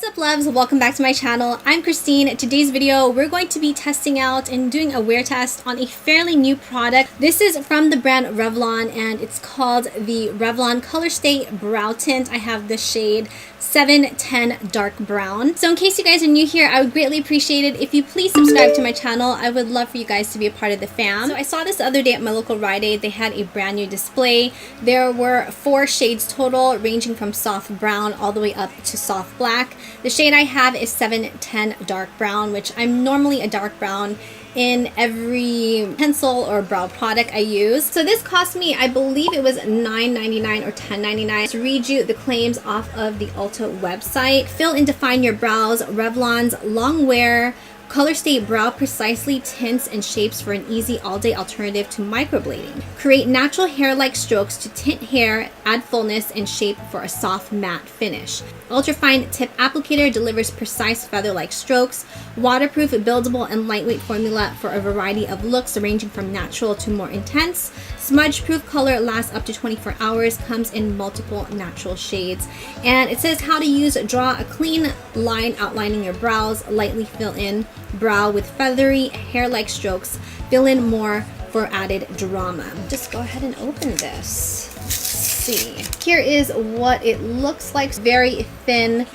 What's up, loves? Welcome back to my channel. I'm Christine. Today's video, we're going to be testing out and doing a wear test on a fairly new product. This is from the brand Revlon and it's called the Revlon Colorstay Brow Tint. I have the shade 710 Dark Brown. So in case you guys are new here, I would greatly appreciate it if you please subscribe to my channel. I would love for you guys to be a part of the fam. So I saw this the other day at my local Rite Aid. They had a brand new display. There were 4 shades total, ranging from soft brown all the way up to soft black. The shade I have is 710 Dark Brown, which I'm normally a dark brown in every pencil or brow product I use. So this cost me, I believe it was $9.99 or $10.99. To read you the claims off of the Ulta website: fill and define your brows. Revlon's long wear Colorstay Brow precisely tints and shapes for an easy all-day alternative to microblading. Create natural hair-like strokes to tint hair, add fullness and shape for a soft matte finish. Ultrafine Tip Applicator delivers precise feather-like strokes. Waterproof, buildable and lightweight formula for a variety of looks ranging from natural to more intense. Smudge-proof color lasts up to 24 hours, comes in multiple natural shades. And it says how to use: draw a clean line outlining your brows, lightly fill in brow with feathery hair-like strokes, fill in more for added drama. Just go ahead and open this. Let's see. Here is what it looks like. Very thin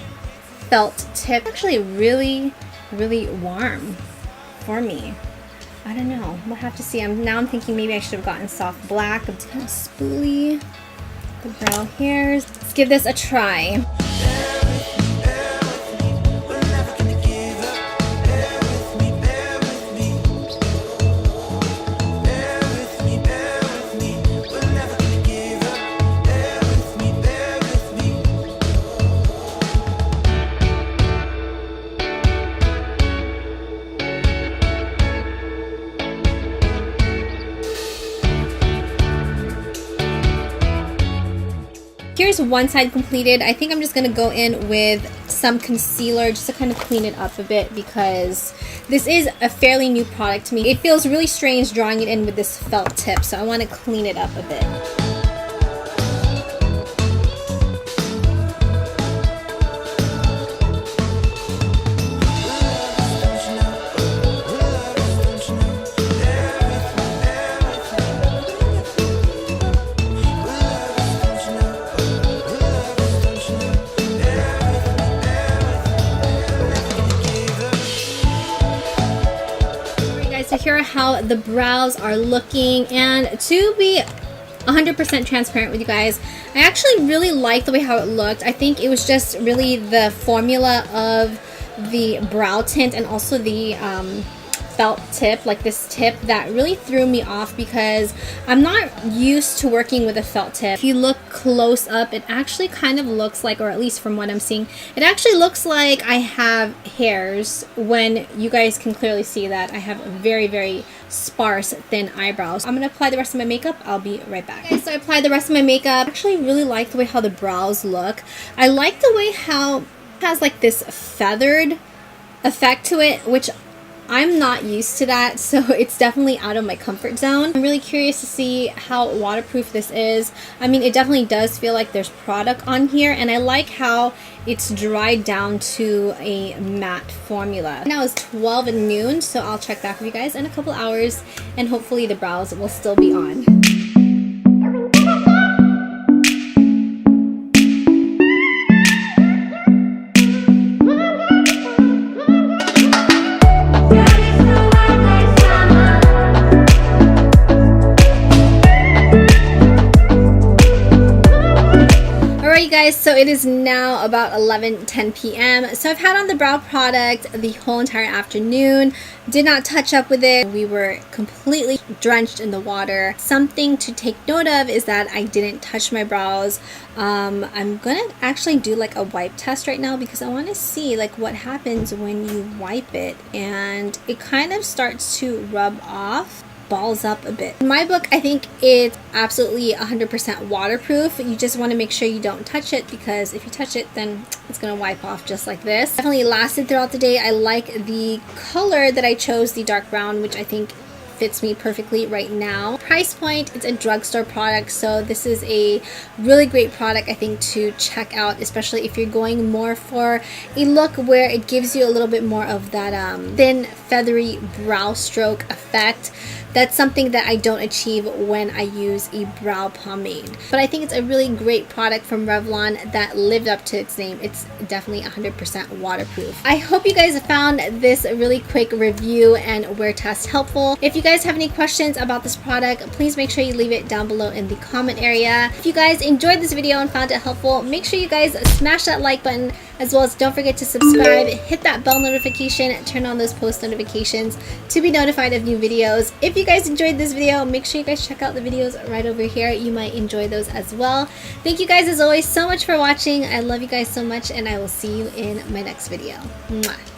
felt tip. Actually really warm for me. I don't know. We'll have to see. Now I'm thinking maybe I should have gotten soft black. It's kind of spoolie. The brow hairs. Let's give this a try. Here's one side completed. I think I'm just going to go in with some concealer just to kind of clean it up a bit, because this is a fairly new product to me. It feels really strange drawing it in with this felt tip, so I want to clean it up a bit. So here are how the brows are looking, and to be 100% transparent with you guys, I actually really like the way how it looked. I think it was just really the formula of the brow tint and also the felt tip, like this tip, that really threw me off, because I'm not used to working with a felt tip. If you look close up, it actually kind of looks like, or at least from what I'm seeing, it actually looks like I have hairs, when you guys can clearly see that I have very sparse, thin eyebrows. I'm gonna apply the rest of my makeup. I'll be right back. Okay, so I applied the rest of my makeup. I actually really like the way how the brows look. I like the way how it has like this feathered effect to it, which I'm not used to that, so it's definitely out of my comfort zone. I'm really curious to see how waterproof this is. I mean, it definitely does feel like there's product on here, and I like how it's dried down to a matte formula. Now it's 12 noon, so I'll check back with you guys in a couple hours, and hopefully the brows will still be on. Guys, so it is now about 11:10 p.m. So I've had on the brow product the whole entire afternoon, did not touch up with it. We were completely drenched in the water. Something to take note of is that I didn't touch my brows. I'm gonna actually do like a wipe test right now, because I want to see like what happens when you wipe it, and it kind of starts to rub off, balls up a bit. In my book, I think it's absolutely 100% waterproof. You just want to make sure you don't touch it, because if you touch it, then it's going to wipe off just like this. Definitely lasted throughout the day. I like the color that I chose, the dark brown, which I think fits me perfectly right now. Price point, it's a drugstore product, so this is a really great product I think to check out, especially if you're going more for a look where it gives you a little bit more of that thin feathery brow stroke effect. That's something that I don't achieve when I use a brow pomade. But I think it's a really great product from Revlon that lived up to its name. It's definitely 100% waterproof. I hope you guys found this really quick review and wear test helpful. If you guys have any questions about this product, please make sure you leave it down below in the comment area. If you guys enjoyed this video and found it helpful, make sure you guys smash that like button, as well as don't forget to subscribe, hit that bell notification, turn on those post notifications to be notified of new videos. If you guys enjoyed this video, make sure you guys check out the videos right over here. You might enjoy those as well. Thank you guys as always so much for watching. I love you guys so much, and I will see you in my next video. Mwah.